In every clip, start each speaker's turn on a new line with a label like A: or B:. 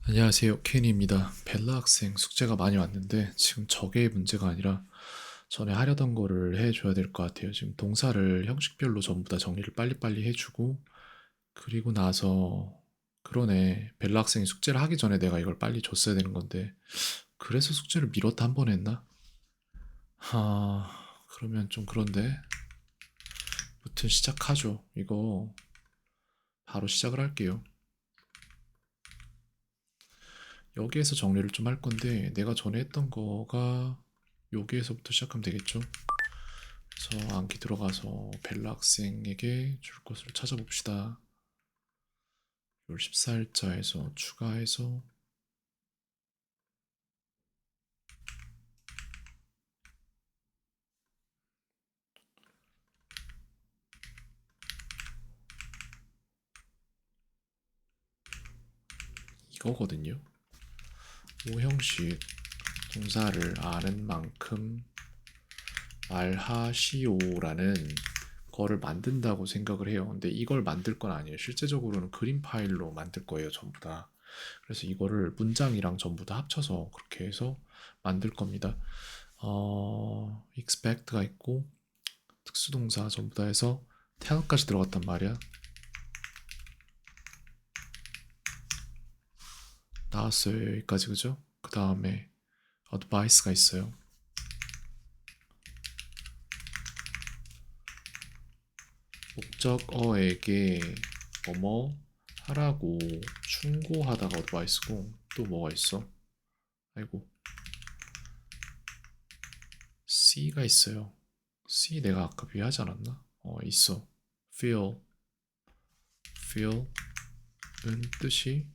A: 안녕하세요, 케인입니다. 벨라 학생 숙제가 많이 왔는데 지금 저게 문제가 아니라 전에 하려던 거를 해줘야 될 것 같아요. 지금 동사를 형식별로 전부 다 정리를 빨리빨리 해주고 그리고 나서 그러네. 벨라 학생이 숙제를 하기 전에 내가 이걸 빨리 줬어야 되는 건데 그래서 숙제를 미뤘다 한 번 했나? 그러면 좀 그런데 무튼 시작하죠. 이거 바로 시작을 할게요. 여기에서 정리를 좀 할 건데 내가 전에 했던 거가 여기에서부터 시작하면 되겠죠? 그래서 암기 들어가서 벨라 학생에게 줄 것을 찾아봅시다. 14일자에서 추가해서 이거거든요. 오형식 동사를 아는 만큼 말하시오라는 거를 만든다고 생각을 해요. 근데 이걸 만들 건 아니에요. 실제적으로는 그림 파일로 만들 거예요, 전부 다. 그래서 이거를 문장이랑 전부 다 합쳐서 그렇게 해서 만들 겁니다. expect가 있고 특수동사 전부 다 해서 tell까지 들어갔단 말이야. 나왔어요, 여기까지. 그죠? 그 다음에 advice가 있어요. 목적어에게 뭐뭐 하라고 충고하다가 advice고, 또 뭐가 있어? 아이고, C가 있어요. C 내가 아까 비하지 않았나? 있어. feel은 뜻이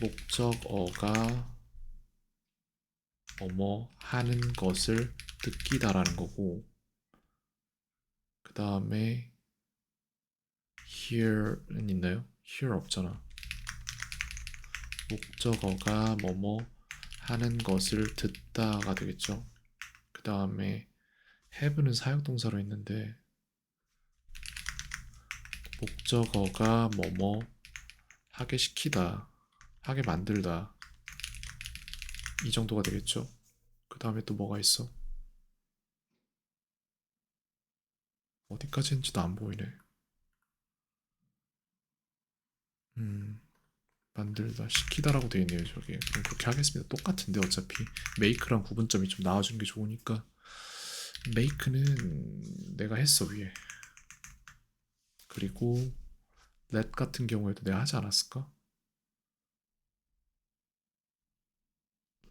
A: 목적어가 뭐뭐 하는 것을 느끼다라는 거고, 그 다음에 here는 있나요? here 없잖아. 목적어가 뭐뭐 하는 것을 듣다가 되겠죠. 그 다음에 have는 사역동사로 있는데 목적어가 뭐뭐 하게 시키다, 하게 만들다, 이 정도가 되겠죠. 그 다음에 또 뭐가 있어? 어디까지 했는지도 안 보이네. 만들다, 시키다라고 되어 있네요, 저게. 그럼 그렇게 하겠습니다. 똑같은데 어차피 make랑 구분점이 좀 나와주는 게 좋으니까. make는 내가 했어, 위에. 그리고 let 같은 경우에도 내가 하지 않았을까?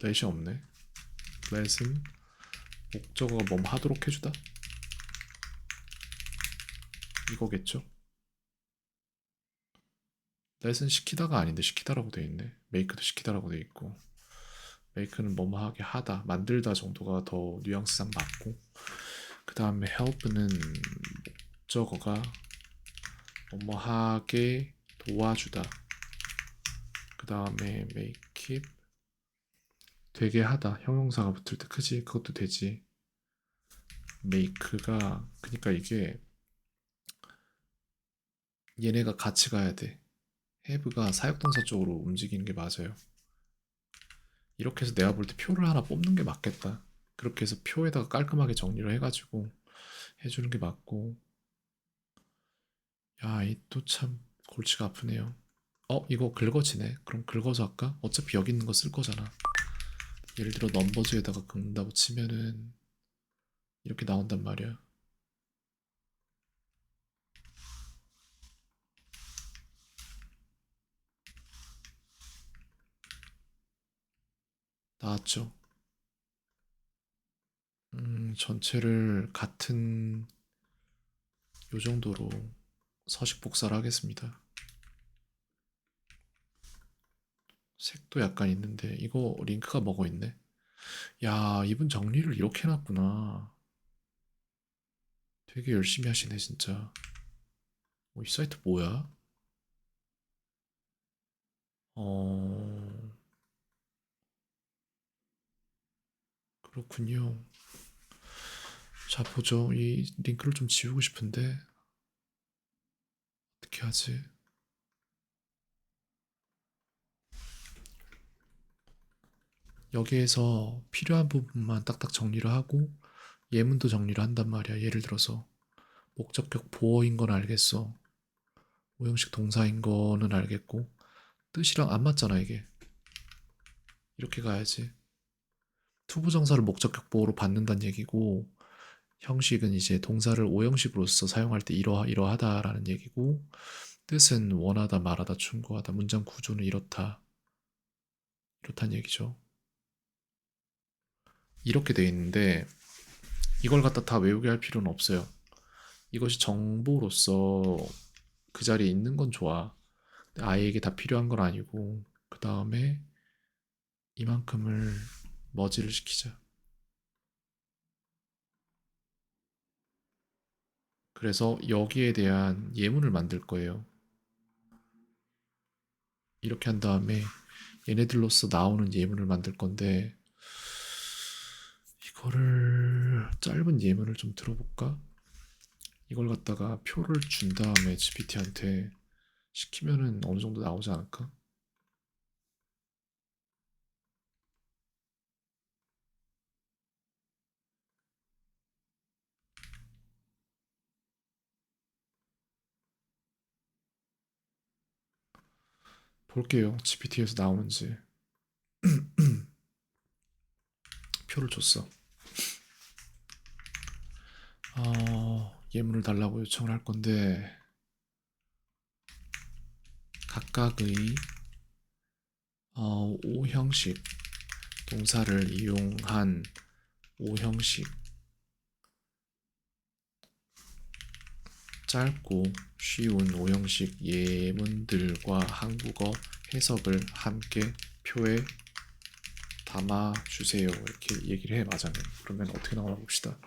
A: let이 없네. let은 목적어가 뭐뭐 하도록 해주다? 이거겠죠? let은 시키다가 아닌데 시키다라고 되어 있네. make도 시키다라고 되어 있고, make는 뭐뭐 하게 하다, 만들다 정도가 더 뉘앙스상 맞고, 그 다음에 help는 목적어가 뭐뭐 하게 도와주다. 그 다음에 make it 되게 하다. 형용사가 붙을 때 크지? 그것도 되지. make가 그러니까 이게 얘네가 같이 가야 돼. have가 사역동사 쪽으로 움직이는 게 맞아요. 이렇게 해서 내가 볼 때 표를 하나 뽑는 게 맞겠다. 그렇게 해서 표에다가 깔끔하게 정리를 해가지고 해주는 게 맞고. 야, 이 또 참 골치가 아프네요. 이거 긁어지네. 그럼 긁어서 할까? 어차피 여기 있는 거 쓸 거잖아. 예를 들어 넘버즈에다가 긁는다고 치면은 이렇게 나온단 말이야. 나왔죠? 전체를 같은 요 정도로 서식 복사를 하겠습니다. 색도 약간 있는데 이거 링크가 먹어 있네. 야, 이분 정리를 이렇게 해놨구나. 되게 열심히 하시네 진짜. 이 사이트 뭐야? 어, 그렇군요. 자, 보죠. 이 링크를 좀 지우고 싶은데 어떻게 하지? 여기에서 필요한 부분만 딱딱 정리를 하고 예문도 정리를 한단 말이야. 예를 들어서 목적격 보어인 건 알겠어. 오형식 동사인 거는 알겠고 뜻이랑 안 맞잖아 이게. 이렇게 가야지. 투부정사를 목적격 보어로 받는다는 얘기고 형식은 이제 동사를 오형식으로서 사용할 때 이러하다라는 얘기고 뜻은 원하다, 말하다, 충고하다, 문장 구조는 이렇다는 얘기죠. 이렇게 돼 있는데 이걸 갖다 다 외우게 할 필요는 없어요. 이것이 정보로서 그 자리에 있는 건 좋아. 아이에게 다 필요한 건 아니고 그 다음에 이만큼을 머지를 시키자. 그래서 여기에 대한 예문을 만들 거예요. 이렇게 한 다음에 얘네들로서 나오는 예문을 만들 건데 이거를 짧은 예문을 좀 들어볼까? 이걸 갖다가 표를 준 다음에 GPT한테 시키면은 어느 정도 나오지 않을까? 볼게요. GPT에서 나오는지. 표를 줬어. 예문을 달라고 요청을 할 건데 각각의 오형식 동사를 이용한 오형식 짧고 쉬운 오형식 예문들과 한국어 해석을 함께 표에 담아주세요. 이렇게 얘기를 해, 맞아요. 그러면 어떻게 나오나 봅시다.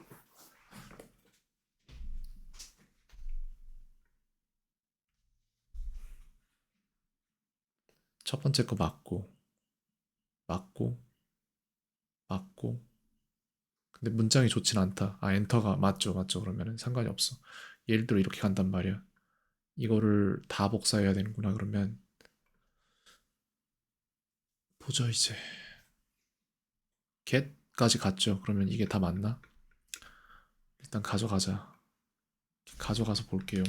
A: 첫 번째 거 맞고, 맞고, 맞고. 근데 문장이 좋진 않다. 엔터가 맞죠, 맞죠. 그러면은 상관이 없어. 예를 들어 이렇게 간단 말이야. 이거를 다 복사해야 되는구나. 그러면 보죠 이제. get까지 갔죠. 그러면 이게 다 맞나? 일단 가져가자. 가져가서 볼게요.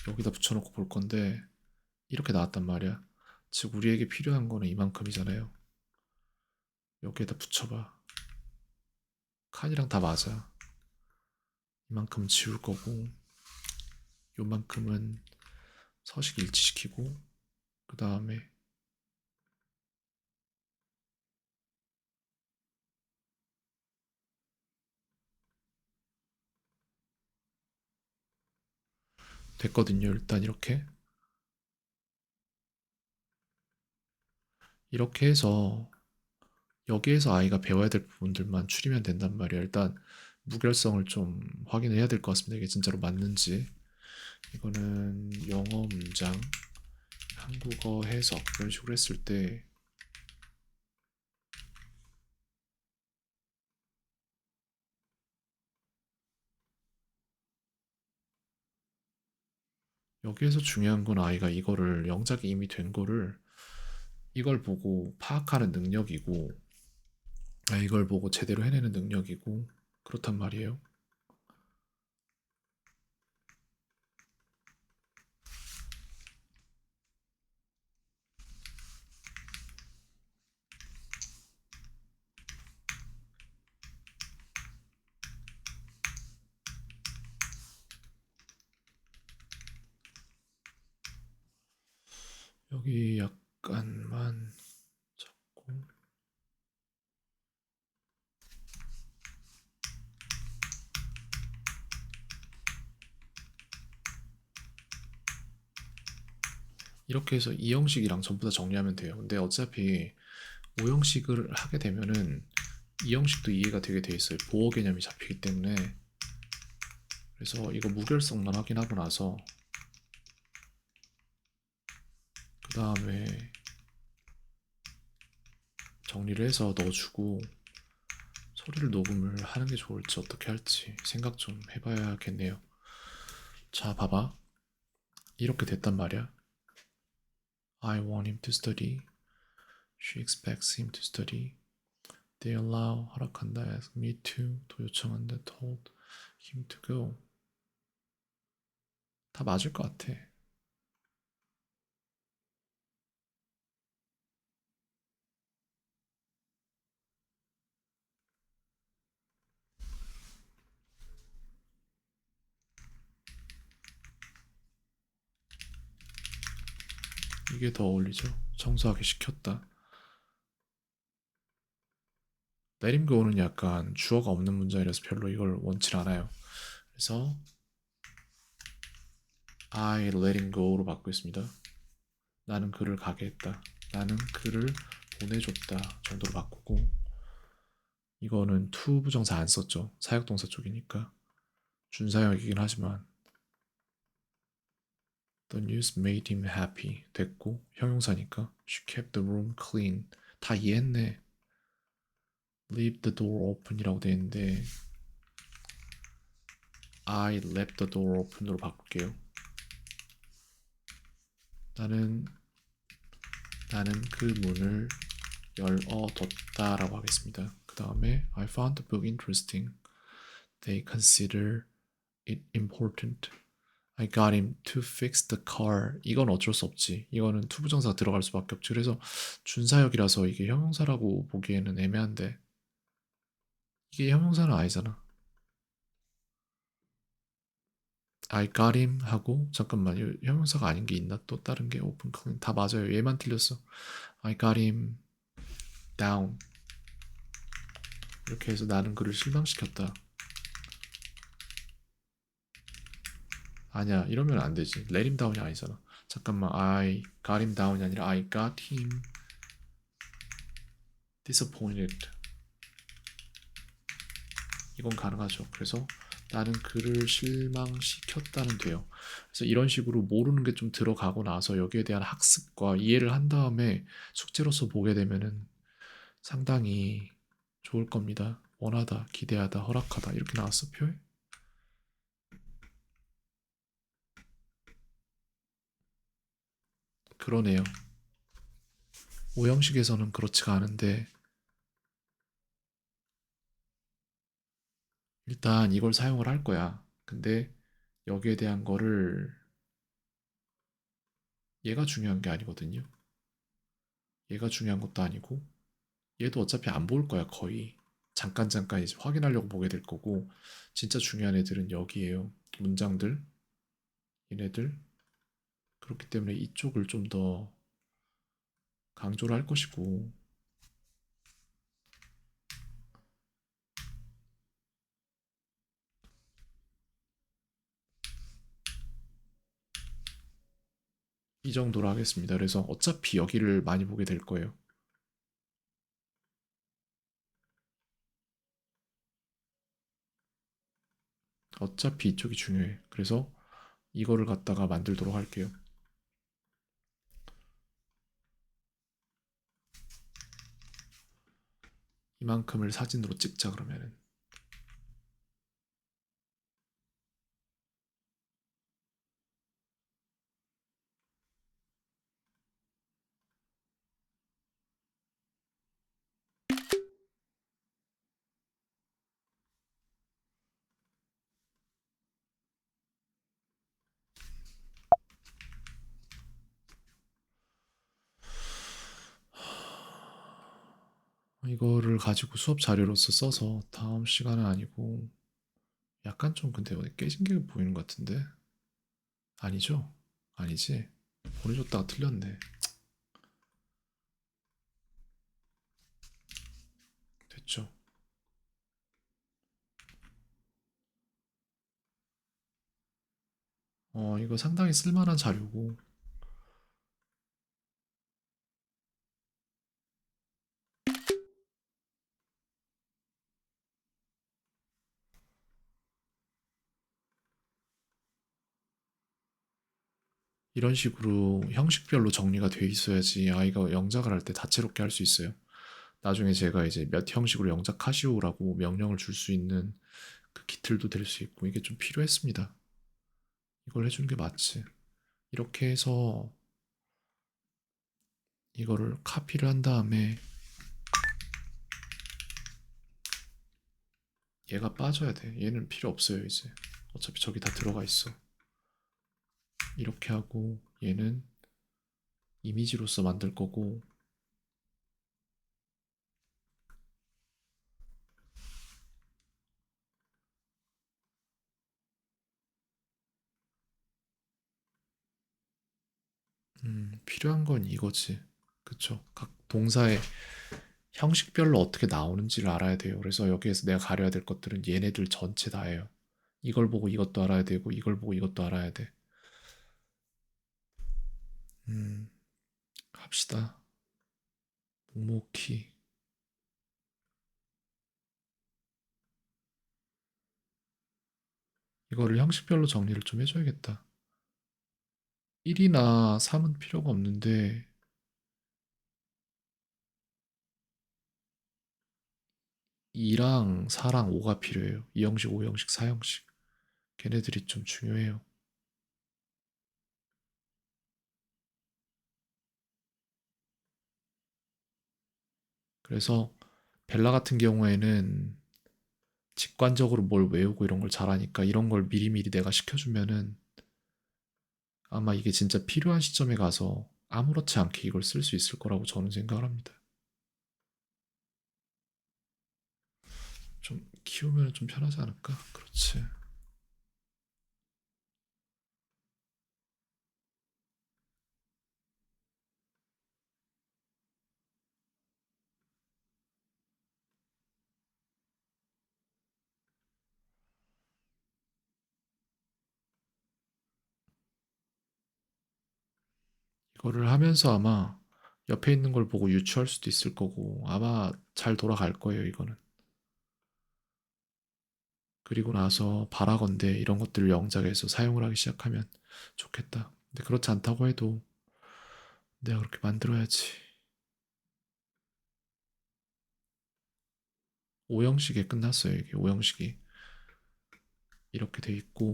A: 여기다 붙여놓고 볼 건데 이렇게 나왔단 말이야. 즉 우리에게 필요한 거는 이만큼이잖아요. 여기에다 붙여봐. 칸이랑 다 맞아. 이만큼 지울 거고 요만큼은 서식 일치시키고 그 다음에 됐거든요. 일단 이렇게 해서 여기에서 아이가 배워야 될 부분들만 추리면 된단 말이야. 일단 무결성을 좀 확인해야 될 것 같습니다. 이게 진짜로 맞는지. 이거는 영어 문장, 한국어 해석 이런 식으로 했을 때 여기에서 중요한 건 아이가 이거를 영작이 이미 된 거를 이걸 보고 파악하는 능력이고 이걸 보고 제대로 해내는 능력이고 그렇단 말이에요. 여기 약간만 잡고 이렇게 해서 이 형식이랑 전부 다 정리하면 돼요. 근데 어차피 5형식을 하게 되면은 이 형식도 이해가 되게 돼 있어요. 보호 개념이 잡히기 때문에. 그래서 이거 무결성만 확인하고 나서 그 다음에 정리를 해서 넣어주고 소리를 녹음을 하는 게 좋을지 어떻게 할지 생각 좀 해봐야겠네요. 자, 봐봐. 이렇게 됐단 말이야. I want him to study. She expects him to study. They allow 허락한다. Ask me to 도 요청한다. Told him to go. 다 맞을 것 같아. 이게 더 어울리죠. 청소하게 시켰다. Let him go는 약간 주어가 없는 문장이라서 별로 이걸 원치 않아요. 그래서 I let him go로 바꾸겠습니다. 나는 그를 가게 했다. 나는 그를 보내줬다 정도로 바꾸고, 이거는 to 부정사 안 썼죠. 사역동사 쪽이니까 준사역이긴 하지만 The news made him happy 됐고, 형용사니까 She kept the room clean. 다 이해했네. Leave the door open이라고 돼 있는데 I left the door open으로 바꿀게요. 나는 그 문을 열어뒀다라고 하겠습니다. 그 다음에 I found the book interesting. They consider it important. I got him to fix the car. 이건 어쩔 수 없지. 이거는 투부정사가 들어갈 수밖에 없지. 그래서 준사역이라서 이게 형용사라고 보기에는 애매한데, 이게 형용사는 아니잖아. I got him 하고, 잠깐만, 형용사가 아닌 게 있나? 또 다른 게 open clean 다 맞아요. 얘만 틀렸어. I got him down. 이렇게 해서 나는 그를 실망시켰다. 아니야, 이러면 안 되지. let him down이 아니잖아. 잠깐만, I got him down이 아니라 I got him disappointed. 이건 가능하죠. 그래서 나는 그를 실망시켰다는 돼요. 그래서 이런 식으로 모르는 게 좀 들어가고 나서 여기에 대한 학습과 이해를 한 다음에 숙제로서 보게 되면은 상당히 좋을 겁니다. 원하다, 기대하다, 허락하다 이렇게 나왔어 표에? 그러네요. 오형식에서는 그렇지가 않은데 일단 이걸 사용을 할 거야. 근데 여기에 대한 거를, 얘가 중요한 게 아니거든요. 얘가 중요한 것도 아니고 얘도 어차피 안 볼 거야. 거의 잠깐 이제 확인하려고 보게 될 거고, 진짜 중요한 애들은 여기에요. 문장들, 얘네들. 그렇기 때문에 이쪽을 좀 더 강조를 할 것이고, 이 정도로 하겠습니다. 그래서 어차피 여기를 많이 보게 될 거예요. 어차피 이쪽이 중요해. 그래서 이거를 갖다가 만들도록 할게요. 이만큼을 사진으로 찍자 그러면은. 이거를 가지고 수업 자료로서 써서 다음 시간은 아니고, 약간 좀 근데 어디 깨진 게 보이는 것 같은데? 아니죠? 아니지? 보내줬다가 틀렸네. 됐죠? 이거 상당히 쓸만한 자료고, 이런 식으로 형식별로 정리가 돼 있어야지 아이가 영작을 할 때 다채롭게 할 수 있어요. 나중에 제가 이제 몇 형식으로 영작하시오라고 명령을 줄 수 있는 그 기틀도 될 수 있고, 이게 좀 필요했습니다. 이걸 해주는 게 맞지. 이렇게 해서 이거를 카피를 한 다음에 얘가 빠져야 돼. 얘는 필요 없어요 이제. 어차피 저기 다 들어가 있어. 이렇게 하고 얘는 이미지로서 만들 거고, 필요한 건 이거지. 그쵸? 각 동사의 형식별로 어떻게 나오는지를 알아야 돼요. 그래서 여기에서 내가 가려야 될 것들은 얘네들 전체 다예요. 이걸 보고 이것도 알아야 되고 이걸 보고 이것도 알아야 돼. 음, 합시다. 묵묵히. 이거를 형식별로 정리를 좀 해줘야겠다. 1이나 3은 필요가 없는데 2랑 4랑 5가 필요해요. 2형식, 5형식, 4형식. 걔네들이 좀 중요해요. 그래서 벨라 같은 경우에는 직관적으로 뭘 외우고 이런 걸 잘하니까 이런 걸 미리미리 내가 시켜주면은 아마 이게 진짜 필요한 시점에 가서 아무렇지 않게 이걸 쓸 수 있을 거라고 저는 생각을 합니다. 좀 키우면 좀 편하지 않을까? 그렇지. 이거를 하면서 아마 옆에 있는 걸 보고 유추할 수도 있을 거고 아마 잘 돌아갈 거예요, 이거는. 그리고 나서 바라건대 이런 것들을 영작에서 사용을 하기 시작하면 좋겠다. 근데 그렇지 않다고 해도 내가 그렇게 만들어야지. 5형식에 끝났어요, 이게 5형식이. 이렇게 돼 있고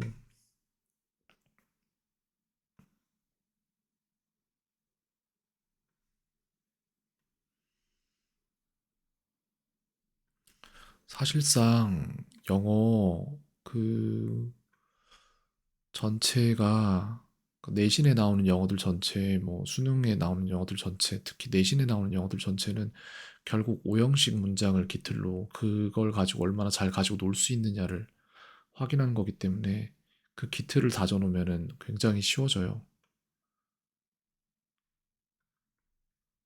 A: 사실상 영어 그 전체가 그 내신에 나오는 영어들 전체, 뭐 수능에 나오는 영어들 전체, 특히 내신에 나오는 영어들 전체는 결국 5형식 문장을 기틀로 그걸 가지고 얼마나 잘 가지고 놀 수 있느냐를 확인하는 거기 때문에 그 기틀을 다져놓으면은 굉장히 쉬워져요.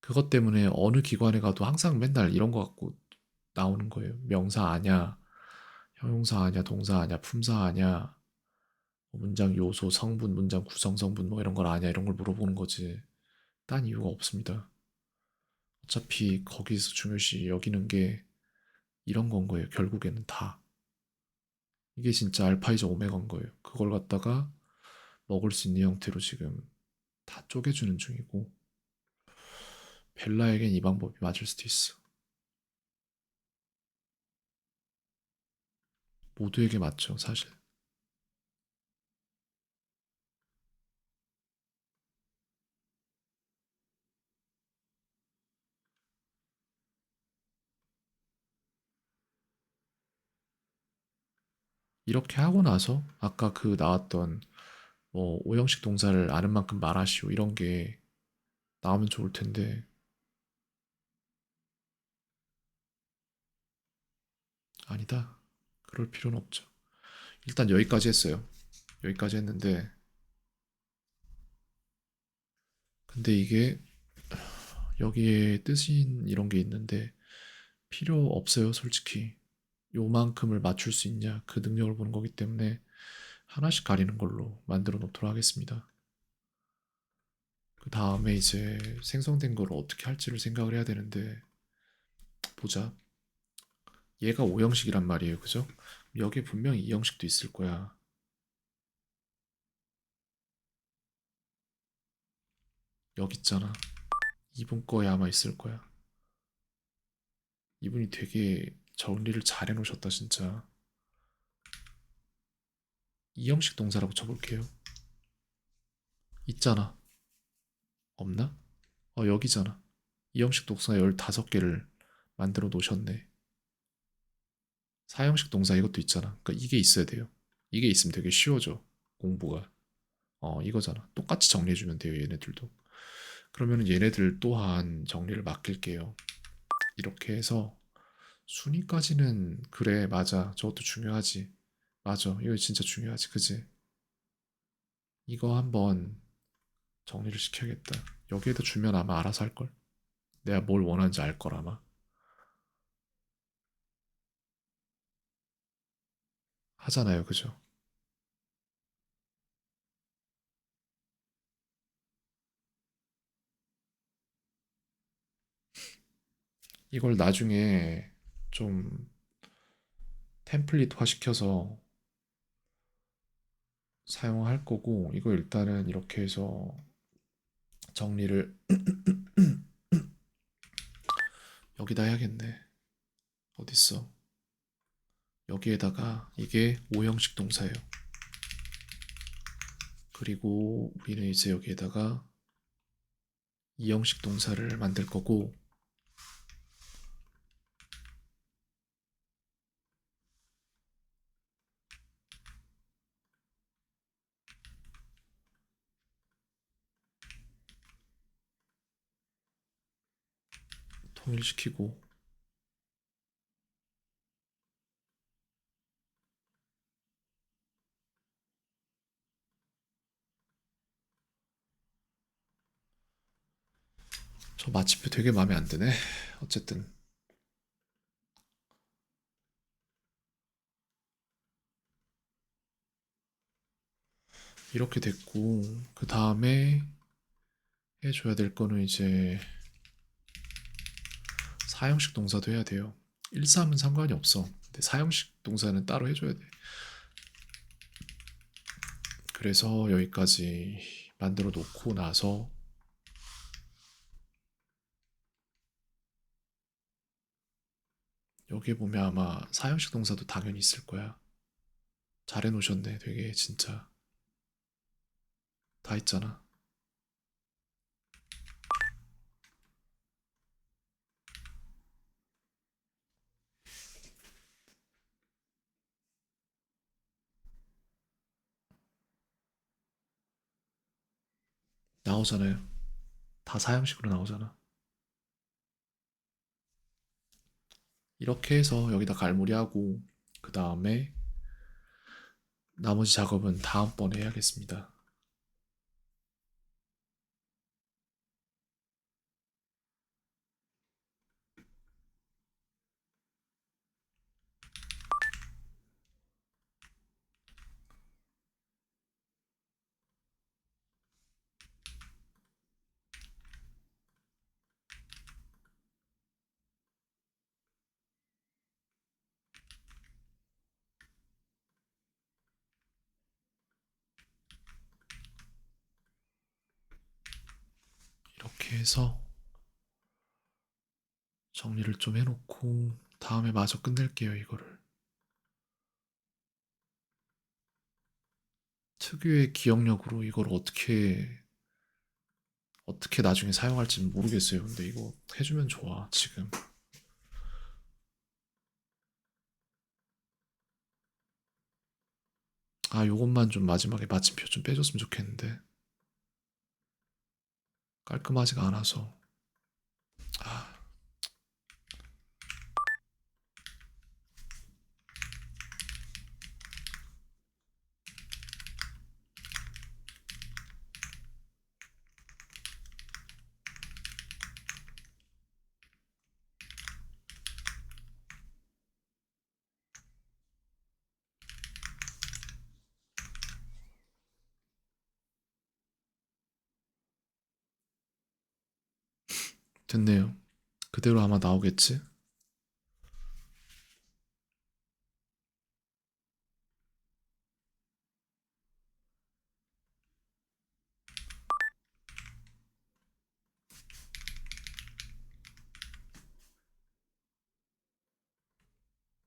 A: 그것 때문에 어느 기관에 가도 항상 맨날 이런 거 갖고 나오는 거예요. 명사 아냐, 형용사 아냐, 동사 아냐, 품사 아냐, 뭐 문장 요소, 성분, 문장 구성 성분 뭐 이런 걸 아냐 이런 걸 물어보는 거지. 딴 이유가 없습니다. 어차피 거기서 중요시 여기는 게 이런 건 거예요. 결국에는 다. 이게 진짜 알파이자 오메가인 거예요. 그걸 갖다가 먹을 수 있는 형태로 지금 다 쪼개주는 중이고 벨라에겐 이 방법이 맞을 수도 있어. 모두에게 맞죠, 사실. 이렇게 하고 나서 아까 그 나왔던 뭐 오형식 동사를 아는 만큼 말하시오 이런 게 나오면 좋을 텐데 아니다. 그럴 필요는 없죠. 일단 여기까지 했어요. 여기까지 했는데 근데 이게 여기에 뜻인 이런 게 있는데 필요 없어요, 솔직히. 요만큼을 맞출 수 있냐 그 능력을 보는 거기 때문에 하나씩 가리는 걸로 만들어 놓도록 하겠습니다. 그 다음에 이제 생성된 걸 어떻게 할지를 생각을 해야 되는데 보자. 얘가 5형식이란 말이에요, 그죠? 여기에 분명히 2형식도 있을 거야. 여기 있잖아. 이분 거에 아마 있을 거야. 이분이 되게 정리를 잘 해놓으셨다, 진짜. 2형식 동사라고 쳐볼게요. 있잖아. 없나? 여기잖아. 이 형식 동사 15개를 만들어 놓으셨네. 사형식 동사 이것도 있잖아. 그러니까 이게 있어야 돼요. 이게 있으면 되게 쉬워져. 공부가. 이거잖아. 똑같이 정리해주면 돼요, 얘네들도. 그러면 얘네들 또한 정리를 맡길게요. 이렇게 해서 순위까지는 그래, 맞아. 저것도 중요하지. 맞아. 이거 진짜 중요하지. 그지? 이거 한번 정리를 시켜야겠다. 여기에다 주면 아마 알아서 할걸? 내가 뭘 원하는지 알 걸 아마. 하잖아요. 그죠? 이걸 나중에 좀 템플릿화 시켜서 사용할 거고, 이거 일단은 이렇게 해서 정리를 여기다 해야겠네. 어딨어? 여기에다가 이게 오형식 동사예요. 그리고 우리는 이제 여기에다가 이형식 동사를 만들 거고, 통일시키고, 저 마침표 되게 마음에 안 드네. 어쨌든 이렇게 됐고, 그 다음에 해줘야 될 거는 이제 사형식 동사도 해야 돼요. 1, 3은 상관이 없어. 근데 사형식 동사는 따로 해줘야 돼. 그래서 여기까지 만들어 놓고 나서 여기 보면 아마 사형식 동사도 당연히 있을 거야. 잘 해놓으셨네. 되게 진짜 다 있잖아. 나오잖아요. 다 사형식으로 나오잖아. 이렇게 해서 여기다 갈무리하고 그 다음에 나머지 작업은 다음번에 해야겠습니다. 이렇게 해서 정리를 좀 해놓고 다음에 마저 끝낼게요, 이거를. 특유의 기억력으로 이걸 어떻게 나중에 사용할지는 모르겠어요. 근데 이거 해주면 좋아, 지금. 요것만 좀 마지막에 마침표 좀 빼줬으면 좋겠는데. 깔끔하지가 않아서. 아, 됐네요. 그대로 아마 나오겠지?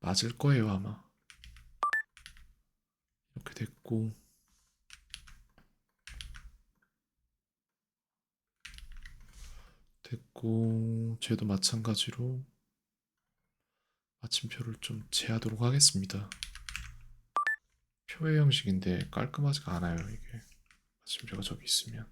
A: 맞을 거예요, 아마. 이렇게 됐고. 그리고 쟤도 마찬가지로 마침표를 좀 제하도록 하겠습니다. 표의 형식인데 깔끔하지가 않아요, 이게. 마침표가 저기 있으면.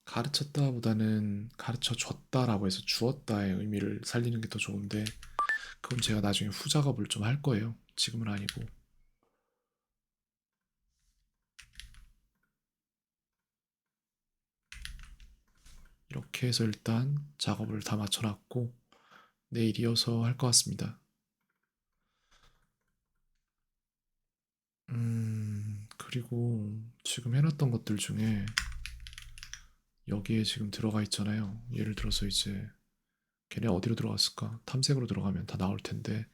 A: 가르쳤다보다는 가르쳐 줬다라고 해서 주었다의 의미를 살리는 게 더 좋은데, 그건 제가 나중에 후작업을 좀 할 거예요. 지금은 아니고. 이렇게 해서 일단 작업을 다 맞춰놨고 내일 이어서 할 것 같습니다. 그리고 지금 해놨던 것들 중에 여기에 지금 들어가 있잖아요. 예를 들어서 이제 걔네 어디로 들어갔을까? 탐색으로 들어가면 다 나올 텐데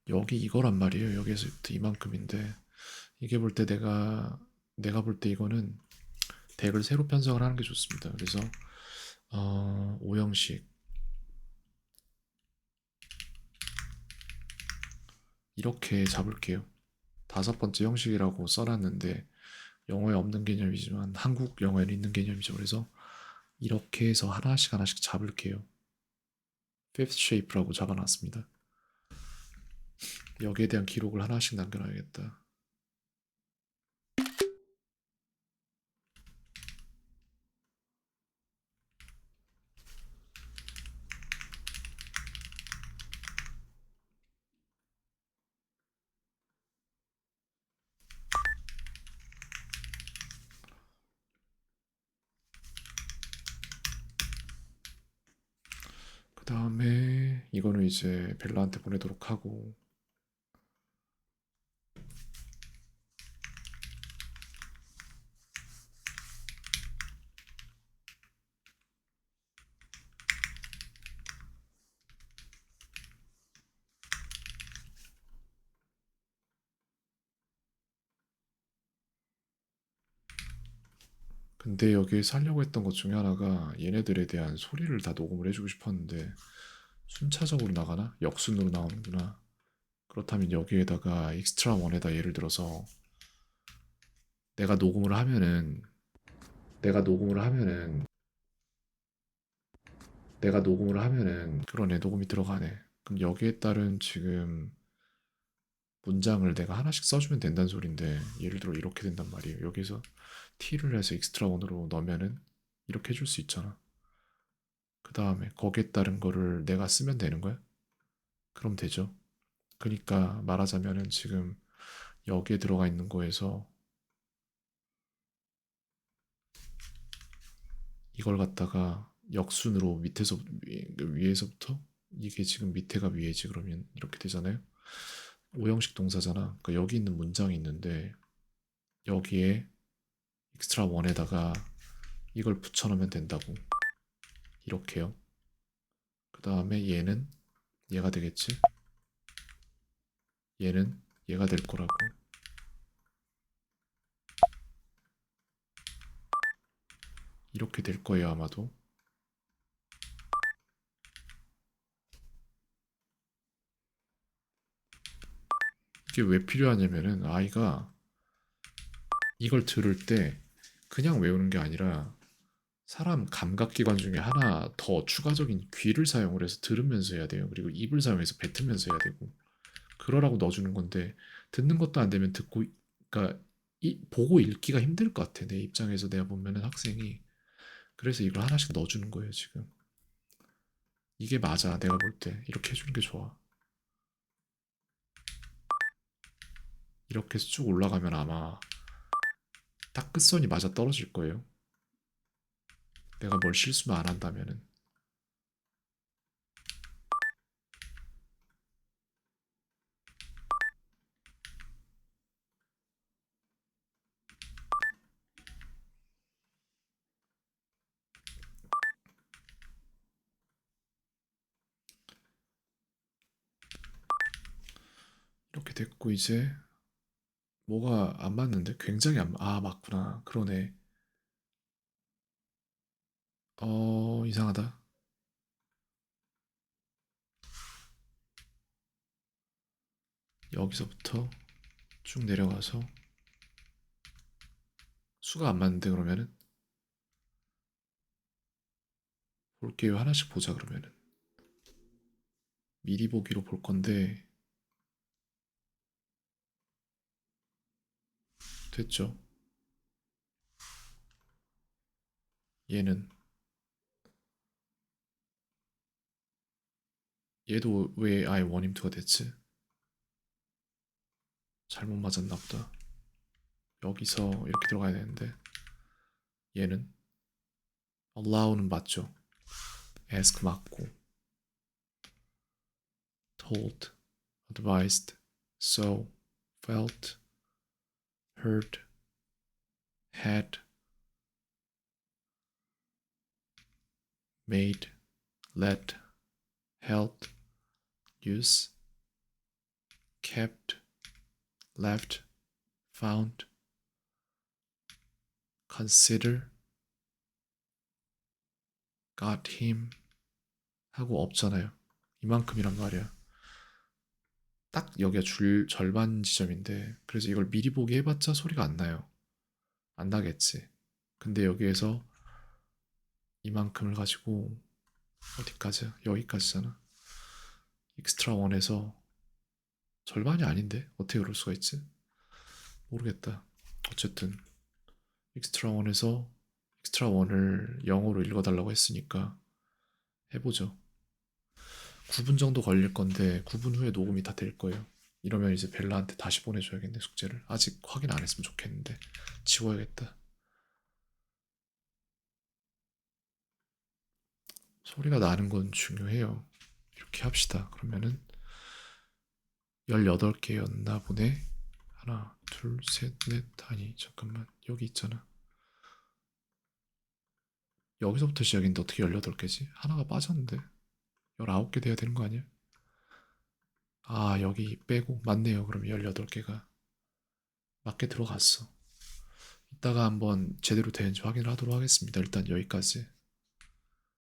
A: 여기 이거란 말이에요. 여기에서부터 이만큼인데 이게 볼 때 내가 볼 때 이거는 덱을 새로 편성을 하는 게 좋습니다. 그래서 오형식 이렇게 잡을게요. 5번째 형식이라고 써놨는데 영어에 없는 개념이지만 한국 영어에는 있는 개념이죠. 그래서 이렇게 해서 하나씩 하나씩 잡을게요. Fifth Shape라고 잡아놨습니다. 여기에 대한 기록을 하나씩 남겨놔야겠다. 그 다음에 이거는 이제 벨라한테 보내도록 하고 근데 여기에 살려고 했던 것 중에 하나가 얘네들에 대한 소리를 다 녹음을 해주고 싶었는데 순차적으로 나가나? 역순으로 나오는구나. 그렇다면 여기에다가 익스트라 원에다 예를 들어서 내가 녹음을 하면은 내가 녹음을 하면은 내가 녹음을 하면은 그러네 녹음이 들어가네. 그럼 여기에 따른 지금 문장을 내가 하나씩 써주면 된다는 소린데 예를 들어 이렇게 된단 말이에요. 여기서 t를 해서 익스트라 원으로 넣으면은 이렇게 해줄 수 있잖아. 그 다음에 거기에 따른 거를 내가 쓰면 되는 거야? 그럼 되죠. 그러니까 말하자면은 지금 여기에 들어가 있는 거에서 이걸 갖다가 역순으로 밑에서 위에서부터 이게 지금 밑에가 위에지 그러면 이렇게 되잖아요. 오형식 동사잖아. 그러니까 여기 있는 문장이 있는데 여기에 익스트라 원에다가 이걸 붙여넣으면 된다고. 이렇게요. 그 다음에 얘는 얘가 되겠지. 얘는 얘가 될 거라고. 이렇게 될 거예요 아마도. 이게 왜 필요하냐면은 아이가 이걸 들을 때 그냥 외우는 게 아니라 사람 감각기관 중에 하나 더 추가적인 귀를 사용을 해서 들으면서 해야 돼요. 그리고 입을 사용해서 뱉으면서 해야 되고 그러라고 넣어주는 건데 듣는 것도 안 되면 듣고 그러니까 보고 읽기가 힘들 것 같아. 내 입장에서 내가 보면은 학생이 그래서 이걸 하나씩 넣어주는 거예요 지금. 이게 맞아 내가 볼 때 이렇게 해주는 게 좋아. 이렇게 해서 쭉 올라가면 아마 딱 끝선이 맞아 떨어질 거예요. 내가 뭘 실수만 안 한다면은. 이렇게 됐고 이제 뭐가 안 맞는데? 굉장히 안 아, 맞구나. 그러네. 이상하다. 여기서부터 쭉 내려가서 수가 안 맞는데 그러면은 볼게요. 하나씩 보자 그러면은. 미리 보기로 볼 건데 됐죠. 얘는 얘도 왜 아예 원임투가 됐지? 잘못 맞았나 보다. 여기서 이렇게 들어가야 되는데 얘는 allow는 맞죠? ask 맞고 told, advised, saw, felt, heard, had, made, led, held, use, kept, left, found, consider, got him 하고 없잖아요. 이만큼이란 말이야. 딱 여기가 절반 지점인데 그래서 이걸 미리 보기 해봤자 소리가 안 나요. 안 나겠지. 근데 여기에서 이만큼을 가지고 어디까지야? 여기까지잖아. 익스트라 원에서 절반이 아닌데 어떻게 그럴 수가 있지? 모르겠다. 어쨌든 익스트라 원에서 익스트라 원을 영어로 읽어달라고 했으니까 해보죠. 9분 정도 걸릴 건데 9분 후에 녹음이 다 될 거예요. 이러면 이제 벨라한테 다시 보내줘야겠네 숙제를. 아직 확인 안 했으면 좋겠는데 지워야겠다. 소리가 나는 건 중요해요. 이렇게 합시다. 그러면은 18개였나 보네. 하나, 둘, 셋, 넷. 아니, 잠깐만. 여기 있잖아. 여기서부터 시작인데 어떻게 18개지? 하나가 빠졌는데. 19개 돼야 되는 거 아니야? 아, 여기 빼고. 맞네요. 그럼 18개가. 맞게 들어갔어. 이따가 한번 제대로 되는지 확인을 하도록 하겠습니다. 일단 여기까지.